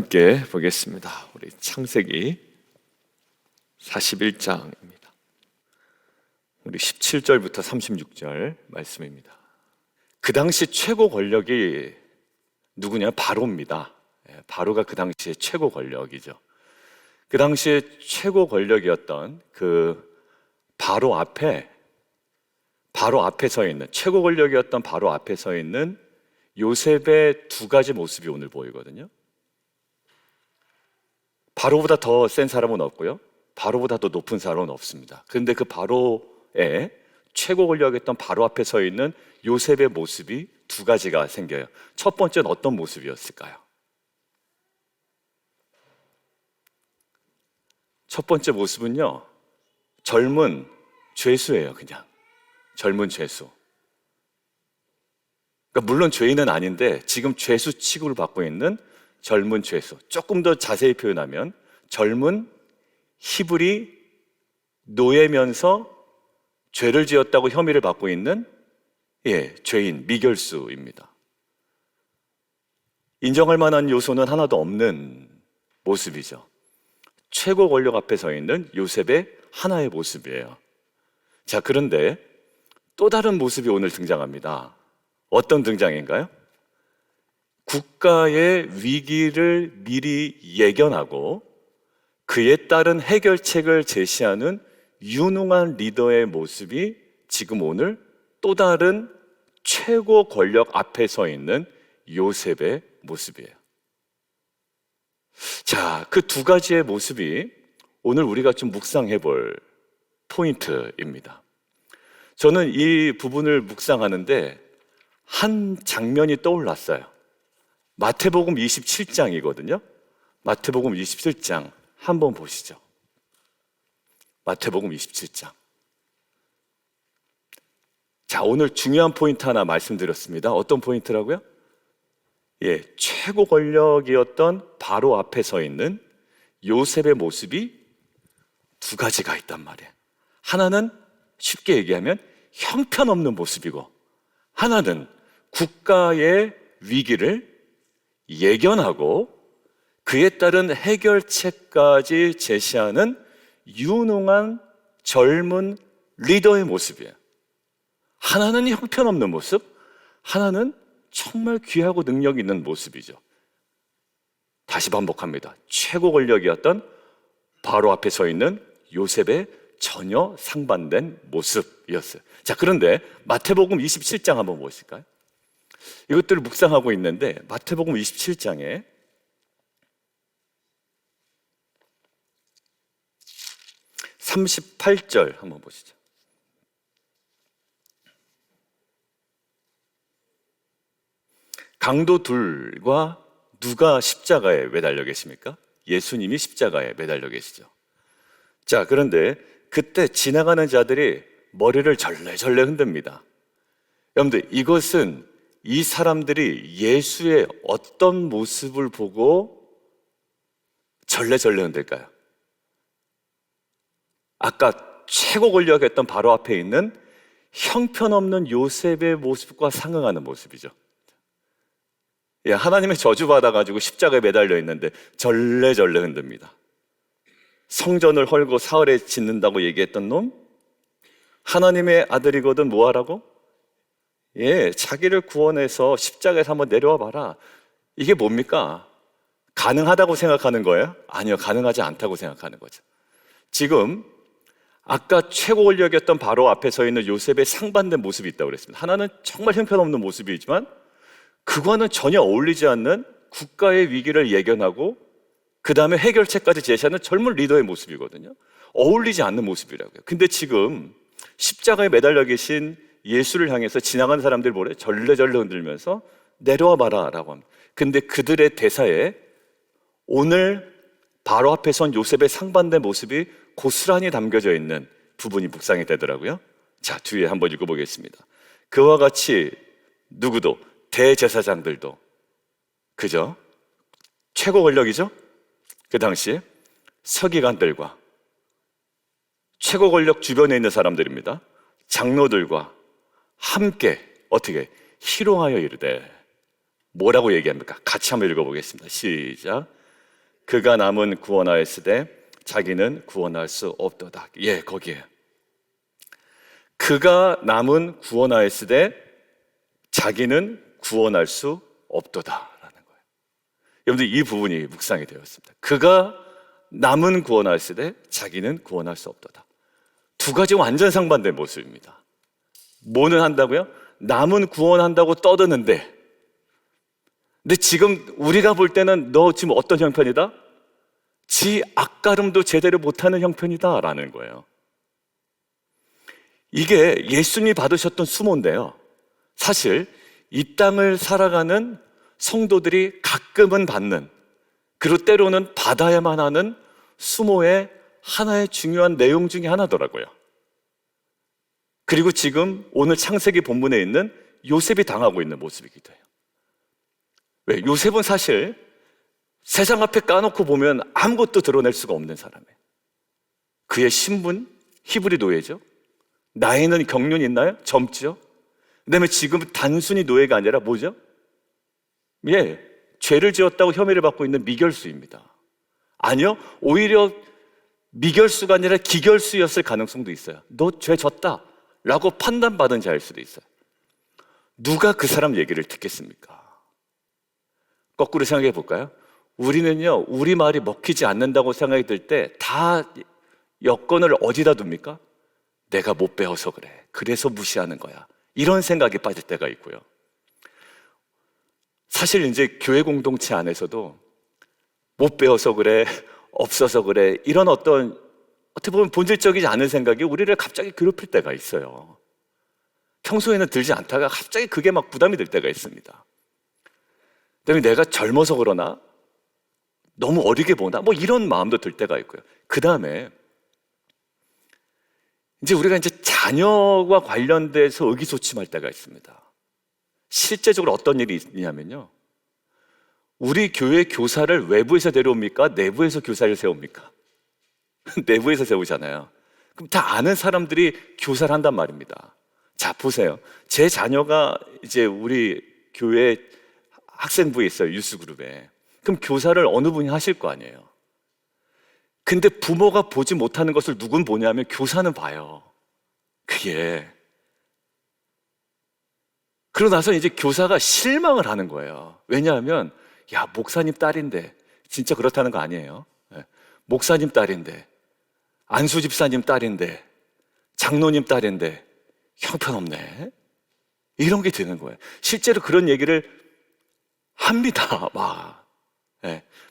함께 보겠습니다. 우리 창세기 41장입니다. 우리 17절부터 36절 말씀입니다. 그 당시 최고 권력이 누구냐? 바로입니다. 바로가 그 당시의 최고 권력이죠. 그 당시에 최고 권력이었던 그 바로 앞에 서 있는, 최고 권력이었던 바로 앞에 서 있는 요셉의 두 가지 모습이 오늘 보이거든요. 바로보다 더 센 사람은 없고요, 바로보다 더 높은 사람은 없습니다. 그런데 그 바로의 최고 권력이었던 바로 앞에 서 있는 요셉의 모습이 두 가지가 생겨요. 첫 번째는 어떤 모습이었을까요? 첫 번째 모습은요, 젊은 죄수예요. 그냥 젊은 죄수. 그러니까 물론 죄인은 아닌데 지금 죄수 취급을 받고 있는 젊은 죄수. 조금 더 자세히 표현하면 젊은 히브리 노예면서 죄를 지었다고 혐의를 받고 있는 죄인, 미결수입니다. 인정할 만한 요소는 하나도 없는 모습이죠. 최고 권력 앞에 서 있는 요셉의 하나의 모습이에요. 자, 그런데 또 다른 모습이 오늘 등장합니다. 어떤 등장인가요? 국가의 위기를 미리 예견하고 그에 따른 해결책을 제시하는 유능한 리더의 모습이 지금 오늘 또 다른 최고 권력 앞에 서 있는 요셉의 모습이에요. 자, 그 두 가지의 모습이 오늘 우리가 좀 묵상해 볼 포인트입니다. 저는 이 부분을 묵상하는데 한 장면이 떠올랐어요. 마태복음 27장이거든요. 마태복음 27장 한번 보시죠. 마태복음 27장. 자, 오늘 중요한 포인트 하나 말씀드렸습니다. 어떤 포인트라고요? 최고 권력이었던 바로 앞에 서 있는 요셉의 모습이 두 가지가 있단 말이에요. 하나는 쉽게 얘기하면 형편없는 모습이고, 하나는 국가의 위기를 예견하고 그에 따른 해결책까지 제시하는 유능한 젊은 리더의 모습이에요. 하나는 형편없는 모습, 하나는 정말 귀하고 능력 있는 모습이죠. 다시 반복합니다. 최고 권력이었던 바로 앞에 서 있는 요셉의 전혀 상반된 모습이었어요. 자, 그런데 마태복음 27장 한번 보실까요? 이것들을 묵상하고 있는데 마태복음 27장에 38절 한번 보시죠. 강도 둘과 누가 십자가에 매달려 계십니까? 예수님이 십자가에 매달려 계시죠. 자, 그런데 그때 지나가는 자들이 머리를 절레절레 흔듭니다. 여러분들, 이것은 이 사람들이 예수의 어떤 모습을 보고 절레절레 흔들까요? 아까 최고 권력했던 바로 앞에 있는 형편없는 요셉의 모습과 상응하는 모습이죠. 하나님의 저주받아가지고 십자가에 매달려 있는데 절레절레 흔듭니다. 성전을 헐고 사흘에 짓는다고 얘기했던 놈, 하나님의 아들이거든 뭐하라고? 자기를 구원해서 십자가에서 한번 내려와 봐라. 이게 뭡니까? 가능하다고 생각하는 거예요? 아니요, 가능하지 않다고 생각하는 거죠. 지금 아까 최고 권력이었던 바로 앞에 서 있는 요셉의 상반된 모습이 있다고 그랬습니다. 하나는 정말 형편없는 모습이지만 그거는 전혀 어울리지 않는 국가의 위기를 예견하고 그 다음에 해결책까지 제시하는 젊은 리더의 모습이거든요. 어울리지 않는 모습이라고요. 근데 지금 십자가에 매달려 계신 예수를 향해서 지나가는 사람들 뭐래? 절레절레 흔들면서 내려와 봐라 라고 합니다. 근데 그들의 대사에 오늘 바로 앞에 선 요셉의 상반된 모습이 고스란히 담겨져 있는 부분이 묵상이 되더라고요. 자, 뒤에 한번 읽어보겠습니다. 그와 같이 누구도, 대제사장들도, 그죠? 최고 권력이죠? 그 당시에 서기관들과 최고 권력 주변에 있는 사람들입니다. 장로들과 함께 어떻게 희롱하여 이르되, 뭐라고 얘기합니까? 같이 한번 읽어보겠습니다. 시작. 그가 남은 구원하였으되 자기는 구원할 수 없도다. 예, 거기에 그가 남은 구원하였으되 자기는 구원할 수 없도다라는 거예요. 여러분들 이 부분이 묵상이 되었습니다. 그가 남은 구원하였으되 자기는 구원할 수 없도다. 두 가지 완전 상반된 모습입니다. 뭐는 한다고요? 남은 구원한다고 떠드는데, 근데 지금 우리가 볼 때는 너 지금 어떤 형편이다? 지 앞가름도 제대로 못하는 형편이다 라는 거예요. 이게 예수님이 받으셨던 수모인데요, 사실 이 땅을 살아가는 성도들이 가끔은 받는, 그리고 때로는 받아야만 하는 수모의 하나의 중요한 내용 중에 하나더라고요. 그리고 지금 오늘 창세기 본문에 있는 요셉이 당하고 있는 모습이기도 해요. 왜? 요셉은 사실 세상 앞에 까놓고 보면 아무것도 드러낼 수가 없는 사람이에요. 그의 신분, 히브리 노예죠. 나이는 경륜이 있나요? 젊죠. 그다음에 지금 단순히 노예가 아니라 뭐죠? 예, 죄를 지었다고 혐의를 받고 있는 미결수입니다. 아니요, 오히려 미결수가 아니라 기결수였을 가능성도 있어요. 너 죄 졌다 라고 판단받은 자일 수도 있어요. 누가 그 사람 얘기를 듣겠습니까? 거꾸로 생각해 볼까요? 우리는요, 우리 말이 먹히지 않는다고 생각이 들 때 다 여건을 어디다 둡니까? 내가 못 배워서 그래, 그래서 무시하는 거야, 이런 생각에 빠질 때가 있고요. 사실 이제 교회 공동체 안에서도 못 배워서 그래, 없어서 그래, 이런 어떤 어떻게 보면 본질적이지 않은 생각이 우리를 갑자기 괴롭힐 때가 있어요. 평소에는 들지 않다가 갑자기 그게 막 부담이 될 때가 있습니다. 그다음에 내가 젊어서 그러나, 너무 어리게 보나, 뭐 이런 마음도 들 때가 있고요. 그 다음에 이제 우리가 이제 자녀와 관련돼서 의기소침할 때가 있습니다. 실제적으로 어떤 일이 있냐면요, 우리 교회 교사를 외부에서 데려옵니까? 내부에서 교사를 세웁니까? 내부에서 세우잖아요. 그럼 다 아는 사람들이 교사를 한단 말입니다. 자, 보세요. 제 자녀가 이제 우리 교회 학생부에 있어요, 유스그룹에. 그럼 교사를 어느 분이 하실 거 아니에요. 근데 부모가 보지 못하는 것을 누군 보냐면 교사는 봐요. 그게. 그러고 나서 이제 교사가 실망을 하는 거예요. 왜냐하면, 야, 목사님 딸인데, 진짜 그렇다는 거 아니에요. 목사님 딸인데, 안수 집사님 딸인데, 장로님 딸인데 형편없네, 이런 게 드는 거예요. 실제로 그런 얘기를 합니다. 막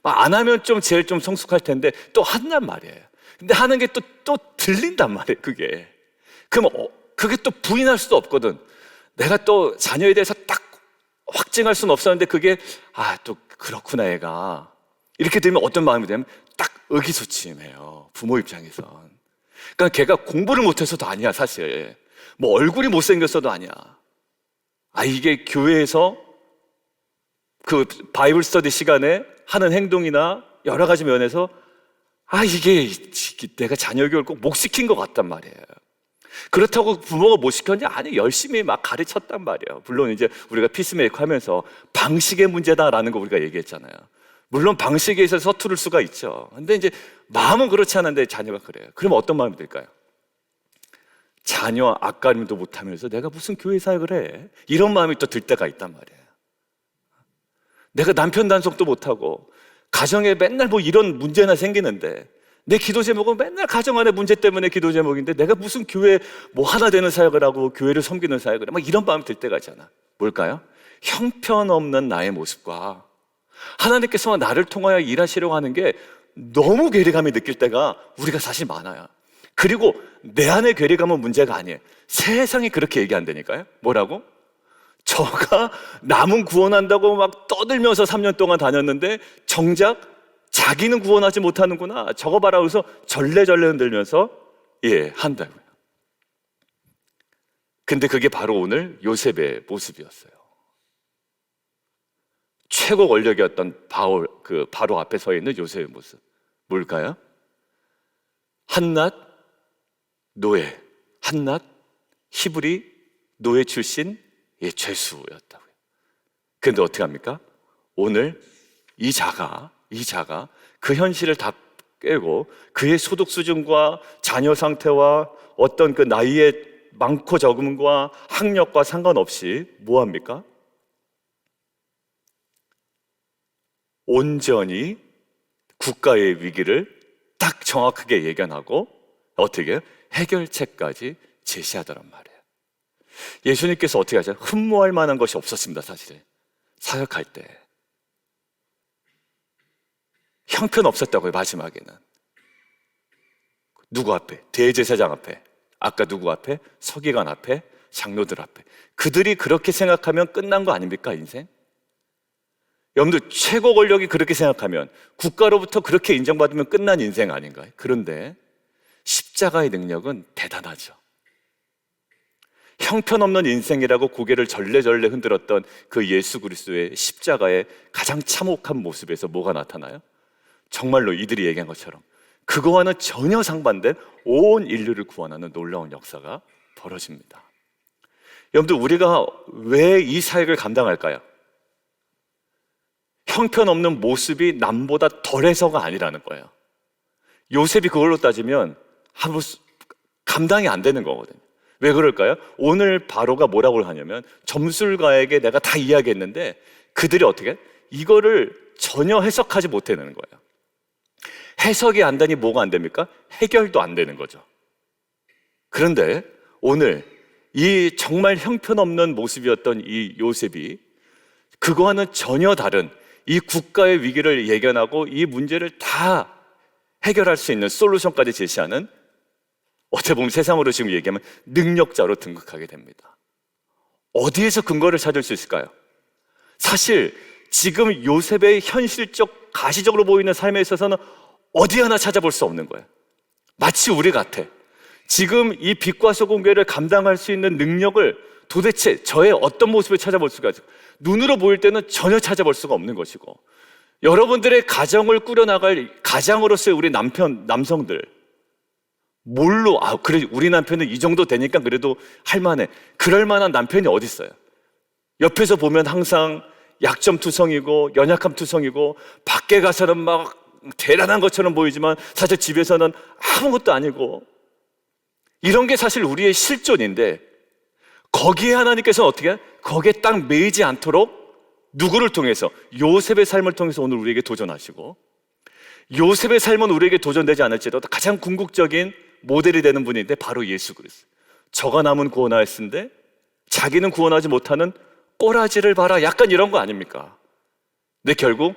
안 하면 좀 제일 좀 성숙할 텐데 또 한단 말이에요. 근데 하는 게 또 들린단 말이에요. 그럼 그게 또 부인할 수도 없거든. 내가 또 자녀에 대해서 딱 확증할 수는 없었는데 그게 또 그렇구나 얘가, 이렇게 되면 어떤 마음이 되면 딱 의기소침해요, 부모 입장에선. 그러니까 걔가 공부를 못해서도 아니야, 사실. 뭐 얼굴이 못생겼어도 아니야. 이게 교회에서 그 바이블 스터디 시간에 하는 행동이나 여러 가지 면에서 이게 내가 자녀 교육을 꼭 못 시킨 것 같단 말이에요. 그렇다고 부모가 못 시켰냐? 아니, 열심히 막 가르쳤단 말이에요. 물론 이제 우리가 피스메이커 하면서 방식의 문제다라는 거 우리가 얘기했잖아요. 물론 방식에 있어서 서투를 수가 있죠. 근데 이제 마음은 그렇지 않은데 자녀가 그래요. 그럼 어떤 마음이 들까요? 자녀 앞가림도 못하면서 내가 무슨 교회 사역을 해? 이런 마음이 또 들 때가 있단 말이에요. 내가 남편 단속도 못하고 가정에 맨날 뭐 이런 문제나 생기는데, 내 기도 제목은 맨날 가정 안의 문제 때문에 기도 제목인데 내가 무슨 교회 뭐 하나 되는 사역을 하고 교회를 섬기는 사역을 해? 막 이런 마음이 들 때가 있잖아. 뭘까요? 형편없는 나의 모습과 하나님께서 나를 통하여 일하시려고 하는 게 너무 괴리감이 느낄 때가 우리가 사실 많아요. 그리고 내 안의 괴리감은 문제가 아니에요. 세상이 그렇게 얘기한다니까요. 뭐라고? 저가 남은 구원한다고 막 떠들면서 3년 동안 다녔는데 정작 자기는 구원하지 못하는구나, 저거 봐라, 그래서 절레절레 흔들면서 한다고요. 근데 그게 바로 오늘 요셉의 모습이었어요. 최고 권력이었던 바로 앞에 서 있는 요셉의 모습, 뭘까요? 한낱 노예, 한낱 히브리 노예 출신 죄수였다고요. 근데 어떻게 합니까? 오늘 이 자가 그 현실을 다 깨고 그의 소득 수준과 자녀 상태와 어떤 그 나이의 많고 적음과 학력과 상관없이 뭐 합니까? 온전히 국가의 위기를 딱 정확하게 예견하고 어떻게 해요? 해결책까지 제시하더란 말이에요. 예수님께서 어떻게 하죠? 흠모할 만한 것이 없었습니다. 사실 사역할 때 형편없었다고요. 마지막에는 누구 앞에? 대제사장 앞에, 아까 누구 앞에? 서기관 앞에, 장로들 앞에. 그들이 그렇게 생각하면 끝난 거 아닙니까? 인생? 여러분들 최고 권력이 그렇게 생각하면, 국가로부터 그렇게 인정받으면 끝난 인생 아닌가요? 그런데 십자가의 능력은 대단하죠. 형편없는 인생이라고 고개를 절레절레 흔들었던 그 예수 그리스도의 십자가의 가장 참혹한 모습에서 뭐가 나타나요? 정말로 이들이 얘기한 것처럼 그거와는 전혀 상반된 온 인류를 구원하는 놀라운 역사가 벌어집니다. 여러분들, 우리가 왜 이 사역을 감당할까요? 형편없는 모습이 남보다 덜해서가 아니라는 거예요. 요셉이 그걸로 따지면 감당이 안 되는 거거든요. 왜 그럴까요? 오늘 바로가 뭐라고 하냐면, 점술가에게 내가 다 이야기했는데 그들이 어떻게 이거를 전혀 해석하지 못해내는 거예요. 해석이 안 되니 뭐가 안 됩니까? 해결도 안 되는 거죠. 그런데 오늘 이 정말 형편없는 모습이었던 이 요셉이 그거와는 전혀 다른 이 국가의 위기를 예견하고 이 문제를 다 해결할 수 있는 솔루션까지 제시하는, 어떻게 보면 세상으로 지금 얘기하면 능력자로 등극하게 됩니다. 어디에서 근거를 찾을 수 있을까요? 사실 지금 요셉의 현실적, 가시적으로 보이는 삶에 있어서는 어디 하나 찾아볼 수 없는 거예요. 마치 우리 같아. 지금 이 빛과 소금교회를 감당할 수 있는 능력을 도대체 저의 어떤 모습을 찾아볼 수가 있을까요? 눈으로 보일 때는 전혀 찾아볼 수가 없는 것이고, 여러분들의 가정을 꾸려나갈 가장으로서의 우리 남성들, 뭘로, 그래, 우리 남편은 이 정도 되니까 그래도 할만해. 그럴 만한 남편이 어디 있어요? 옆에서 보면 항상 약점투성이고 연약함투성이고, 밖에 가서는 막 대단한 것처럼 보이지만 사실 집에서는 아무것도 아니고, 이런 게 사실 우리의 실존인데, 거기에 하나님께서는 어떻게 해요? 거기에 딱 매이지 않도록 누구를 통해서? 요셉의 삶을 통해서 오늘 우리에게 도전하시고, 요셉의 삶은 우리에게 도전되지 않을지라도 가장 궁극적인 모델이 되는 분인데 바로 예수 그리스도. 저가 남은 구원하였은데 자기는 구원하지 못하는 꼬라지를 봐라, 약간 이런 거 아닙니까? 근데 결국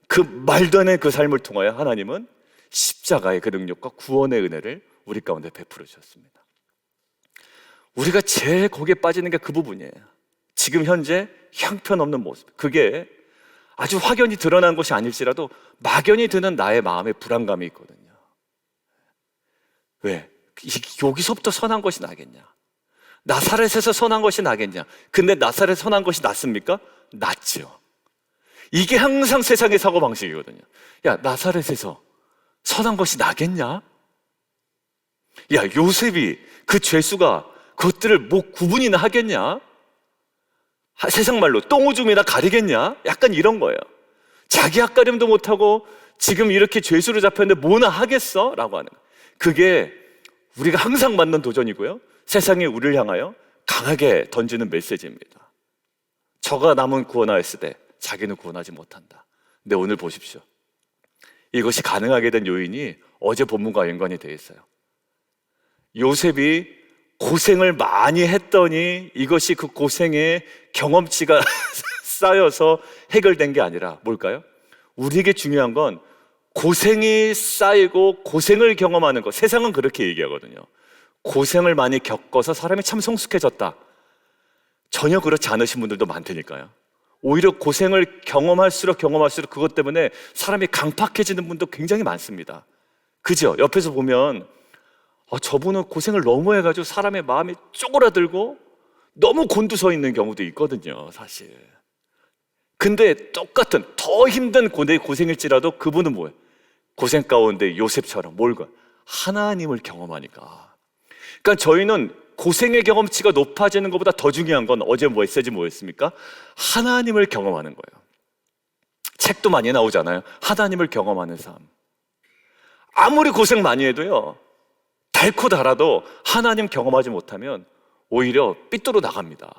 그 말도 안 되는 그 삶을 통하여 하나님은 십자가의 그 능력과 구원의 은혜를 우리 가운데 베풀어 주셨습니다. 우리가 제일 거기에 빠지는 게 그 부분이에요. 지금 현재 형편없는 모습, 그게 아주 확연히 드러난 것이 아닐지라도 막연히 드는 나의 마음의 불안감이 있거든요. 왜? 여기서부터 선한 것이 나겠냐? 나사렛에서 선한 것이 나겠냐? 근데 나사렛 선한 것이 낫습니까? 낫죠. 이게 항상 세상의 사고방식이거든요. 야, 나사렛에서 선한 것이 나겠냐? 야, 요셉이 그 죄수가 그것들을 뭐 구분이나 하겠냐? 세상 말로 똥오줌이나 가리겠냐? 약간 이런 거예요. 자기 앞가림도 못하고 지금 이렇게 죄수로 잡혔는데 뭐나 하겠어? 라고 하는 거예요. 그게 우리가 항상 맞는 도전이고요, 세상이 우리를 향하여 강하게 던지는 메시지입니다. 저가 남은 구원하였으되 자기는 구원하지 못한다. 근데 오늘 보십시오. 이것이 가능하게 된 요인이 어제 본문과 연관이 되어 있어요. 요셉이 고생을 많이 했더니 이것이 그 고생의 경험치가 쌓여서 해결된 게 아니라 뭘까요? 우리에게 중요한 건 고생이 쌓이고 고생을 경험하는 것. 세상은 그렇게 얘기하거든요. 고생을 많이 겪어서 사람이 참 성숙해졌다. 전혀 그렇지 않으신 분들도 많다니까요. 오히려 고생을 경험할수록 그것 때문에 사람이 강팍해지는 분도 굉장히 많습니다. 그죠? 옆에서 보면 저분은 고생을 너무 해가지고 사람의 마음이 쪼그라들고 너무 곤두서 있는 경우도 있거든요, 사실. 근데 똑같은 더 힘든 고생일지라도 그분은 뭐예요? 고생 가운데 요셉처럼 뭘까? 하나님을 경험하니까. 그러니까 저희는 고생의 경험치가 높아지는 것보다 더 중요한 건 어제 메시지 뭐였습니까? 하나님을 경험하는 거예요. 책도 많이 나오잖아요. 하나님을 경험하는 삶. 아무리 고생 많이 해도요, 달고 달아도 하나님 경험하지 못하면 오히려 삐뚤어 나갑니다.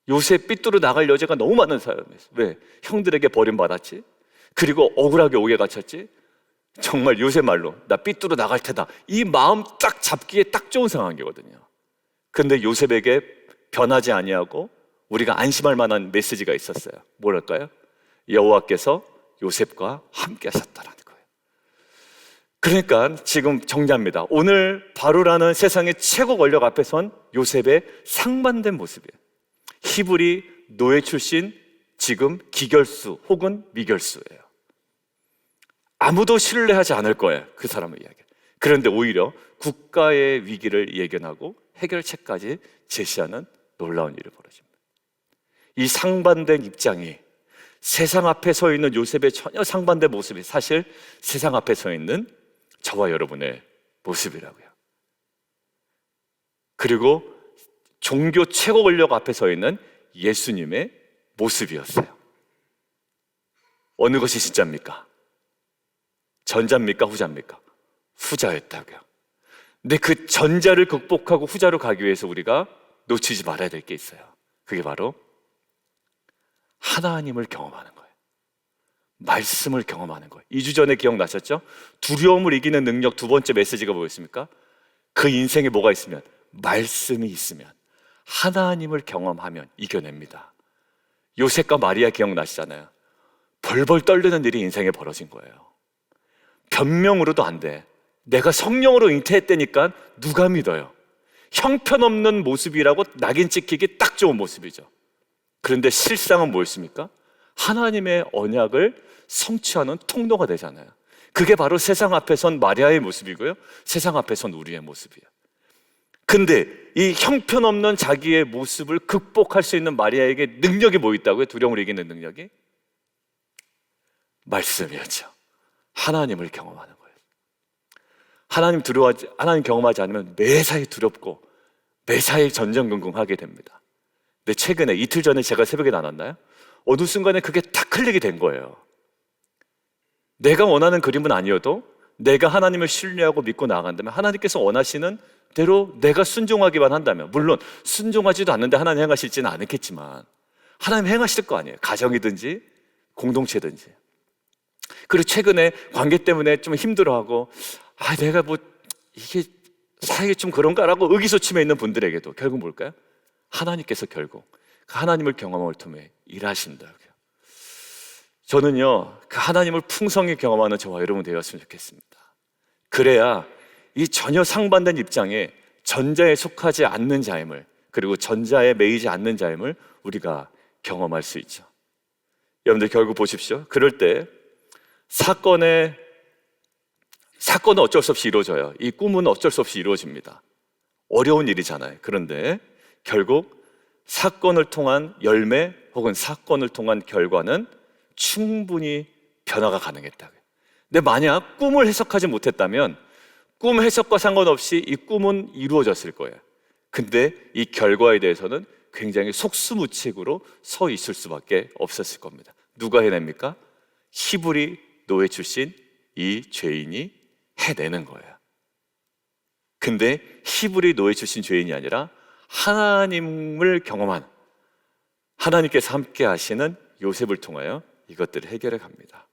요새 삐뚤어 나갈 여자가 너무 많은 사람이었어요. 왜? 형들에게 버림받았지? 그리고 억울하게 옥에 갇혔지? 정말 요새 말로 나 삐뚤어 나갈 테다, 이 마음 딱 잡기에 딱 좋은 상황이거든요. 근데 요셉에게 변하지 아니하고 우리가 안심할 만한 메시지가 있었어요. 뭐랄까요? 여호와께서 요셉과 함께 하셨다라는 거예요. 그러니까 지금 정리합니다. 오늘 바로라는 세상의 최고 권력 앞에 선 요셉의 상반된 모습이에요. 히브리 노예 출신, 지금 기결수 혹은 미결수예요. 아무도 신뢰하지 않을 거예요, 그 사람의 이야기. 그런데 오히려 국가의 위기를 예견하고 해결책까지 제시하는 놀라운 일이 벌어집니다. 이 상반된 입장이 세상 앞에 서 있는 요셉의 전혀 상반된 모습이 사실 세상 앞에 서 있는 저와 여러분의 모습이라고요. 그리고 종교 최고 권력 앞에 서 있는 예수님의 모습이었어요. 어느 것이 진짜입니까? 전자입니까? 후자입니까? 후자였다고요. 근데 그 전자를 극복하고 후자로 가기 위해서 우리가 놓치지 말아야 될 게 있어요. 그게 바로 하나님을 경험하는 거예요. 말씀을 경험하는 거예요. 2주 전에 기억나셨죠? 두려움을 이기는 능력, 두 번째 메시지가 뭐였습니까? 그 인생에 뭐가 있으면? 말씀이 있으면, 하나님을 경험하면 이겨냅니다. 요셉과 마리아 기억나시잖아요. 벌벌 떨리는 일이 인생에 벌어진 거예요. 변명으로도 안 돼. 내가 성령으로 잉태했다니까 누가 믿어요? 형편없는 모습이라고 낙인 찍히기 딱 좋은 모습이죠. 그런데 실상은 뭐였습니까? 하나님의 언약을 성취하는 통로가 되잖아요. 그게 바로 세상 앞에 선 마리아의 모습이고요, 세상 앞에 선 우리의 모습이에요. 근데 이 형편없는 자기의 모습을 극복할 수 있는 마리아에게 능력이 뭐 있다고요? 두려움을 이기는 능력이? 말씀이었죠. 하나님을 경험하는 거예요. 하나님 경험하지 않으면 매사에 두렵고 매사에 전전긍긍하게 됩니다. 근데 최근에, 이틀 전에 제가 새벽에 나눴나요? 어느 순간에 그게 딱 클릭이 된 거예요. 내가 원하는 그림은 아니어도 내가 하나님을 신뢰하고 믿고 나아간다면, 하나님께서 원하시는 대로 내가 순종하기만 한다면, 물론 순종하지도 않는데 하나님 행하실지는 않겠지만 하나님 행하실 거 아니에요. 가정이든지 공동체든지. 그리고 최근에 관계 때문에 좀 힘들어하고, 내가 뭐 이게 사이에 좀 그런가라고 의기소침해 있는 분들에게도 결국 뭘까요? 하나님께서 결국 그 하나님을 경험을 통해 일하신다고요. 저는요, 그 하나님을 풍성히 경험하는 저와 여러분 되었으면 좋겠습니다. 그래야 이 전혀 상반된 입장에 전자에 속하지 않는 자임을, 그리고 전자에 매이지 않는 자임을 우리가 경험할 수 있죠. 여러분들 결국 보십시오. 그럴 때 사건은 어쩔 수 없이 이루어져요. 이 꿈은 어쩔 수 없이 이루어집니다. 어려운 일이잖아요. 그런데 결국 사건을 통한 열매 혹은 사건을 통한 결과는 충분히 변화가 가능했다고요. 근데 만약 꿈을 해석하지 못했다면 꿈 해석과 상관없이 이 꿈은 이루어졌을 거예요. 근데 이 결과에 대해서는 굉장히 속수무책으로 서 있을 수밖에 없었을 겁니다. 누가 해냅니까? 히브리 노예 출신 이 죄인이 해내는 거예요. 근데 히브리 노예 출신 죄인이 아니라 하나님을 경험한, 하나님께서 함께 하시는 요셉을 통하여 이것들을 해결해 갑니다.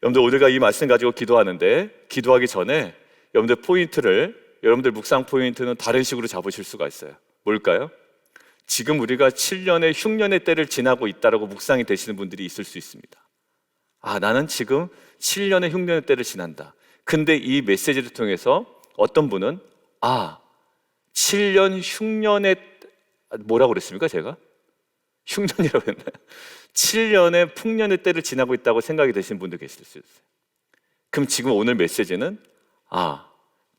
여러분들, 우리가 이 말씀 가지고 기도하는데, 기도하기 전에 여러분들 묵상 포인트는 다른 식으로 잡으실 수가 있어요. 뭘까요? 지금 우리가 7년의 흉년의 때를 지나고 있다라고 묵상이 되시는 분들이 있을 수 있습니다. 나는 지금 7년의 흉년의 때를 지난다. 근데 이 메시지를 통해서 어떤 분은 7년 흉년의, 뭐라고 그랬습니까? 제가? 흉년이라고 했나요? 7년의 풍년의 때를 지나고 있다고 생각이 되시는 분도 계실 수 있어요. 그럼 지금 오늘 메시지는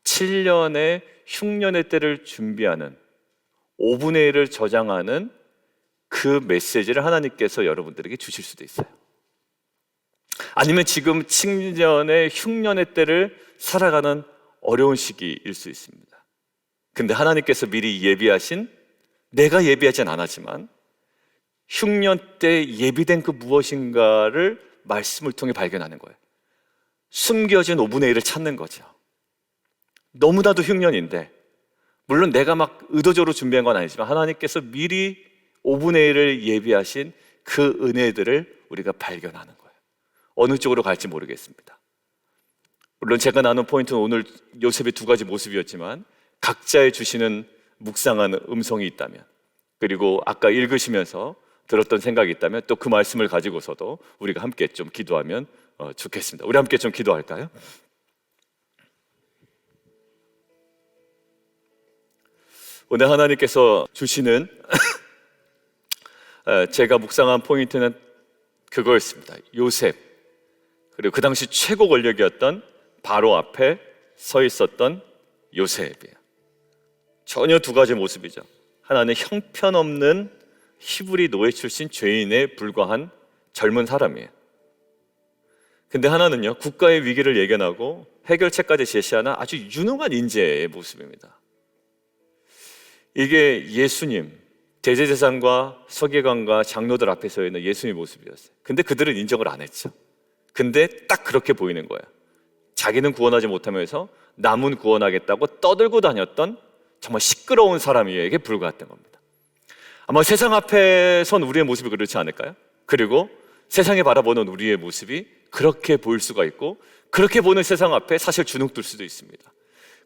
7년의 흉년의 때를 준비하는 5분의 1을 저장하는 그 메시지를 하나님께서 여러분들에게 주실 수도 있어요. 아니면 지금 7년의 흉년의 때를 살아가는 어려운 시기일 수 있습니다. 근데 하나님께서 미리 예비하신, 내가 예비하진 않았지만 흉년 때 예비된 그 무엇인가를 말씀을 통해 발견하는 거예요. 숨겨진 5분의 1을 찾는 거죠. 너무나도 흉년인데, 물론 내가 막 의도적으로 준비한 건 아니지만 하나님께서 미리 5분의 1을 예비하신 그 은혜들을 우리가 발견하는 거예요. 어느 쪽으로 갈지 모르겠습니다. 물론 제가 나눈 포인트는 오늘 요셉의 두 가지 모습이었지만 각자의 주시는 묵상하는 음성이 있다면, 그리고 아까 읽으시면서 들었던 생각이 있다면 또 그 말씀을 가지고서도 우리가 함께 좀 기도하면 좋겠습니다. 우리 함께 좀 기도할까요? 오늘 하나님께서 주시는 제가 묵상한 포인트는 그거였습니다. 요셉, 그리고 그 당시 최고 권력이었던 바로 앞에 서 있었던 요셉이에요. 전혀 두 가지 모습이죠. 하나는 형편없는 히브리 노예 출신 죄인에 불과한 젊은 사람이에요. 근데 하나는요, 국가의 위기를 예견하고 해결책까지 제시하는 아주 유능한 인재의 모습입니다. 이게 예수님, 대제사장과 서기관과 장로들 앞에 서 있는 예수님의 모습이었어요. 근데 그들은 인정을 안 했죠. 근데 딱 그렇게 보이는 거예요. 자기는 구원하지 못하면서 남은 구원하겠다고 떠들고 다녔던 정말 시끄러운 사람에게 불과했던 겁니다. 아마 세상 앞에 선 우리의 모습이 그렇지 않을까요? 그리고 세상에 바라보는 우리의 모습이 그렇게 보일 수가 있고, 그렇게 보는 세상 앞에 사실 주눅들 수도 있습니다.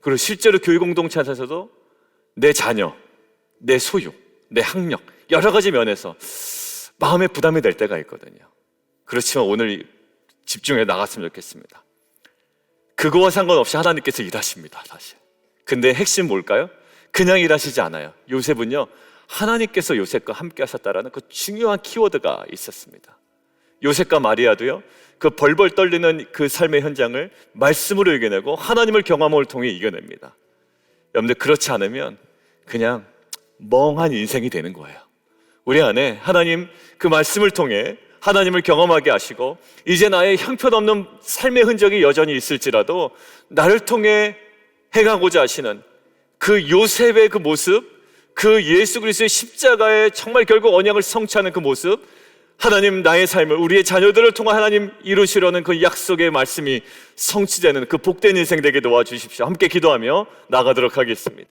그리고 실제로 교육 공동체 안에서도 내 자녀, 내 소유, 내 학력, 여러 가지 면에서 마음에 부담이 될 때가 있거든요. 그렇지만 오늘 집중해 나갔으면 좋겠습니다. 그거와 상관없이 하나님께서 일하십니다, 사실. 근데 핵심 뭘까요? 그냥 일하시지 않아요. 요셉은요, 하나님께서 요셉과 함께 하셨다라는 그 중요한 키워드가 있었습니다. 요셉과 마리아도요, 그 벌벌 떨리는 그 삶의 현장을 말씀으로 이겨내고 하나님을 경험을 통해 이겨냅니다. 여러분들, 그렇지 않으면 그냥 멍한 인생이 되는 거예요. 우리 안에 하나님 그 말씀을 통해 하나님을 경험하게 하시고, 이제 나의 형편없는 삶의 흔적이 여전히 있을지라도 나를 통해 행하고자 하시는 그 요셉의 그 모습, 그 예수 그리스도의 십자가의 정말 결국 언약을 성취하는 그 모습, 하나님 나의 삶을, 우리의 자녀들을 통해 하나님 이루시려는 그 약속의 말씀이 성취되는 그 복된 인생 되게 도와주십시오. 함께 기도하며 나가도록 하겠습니다.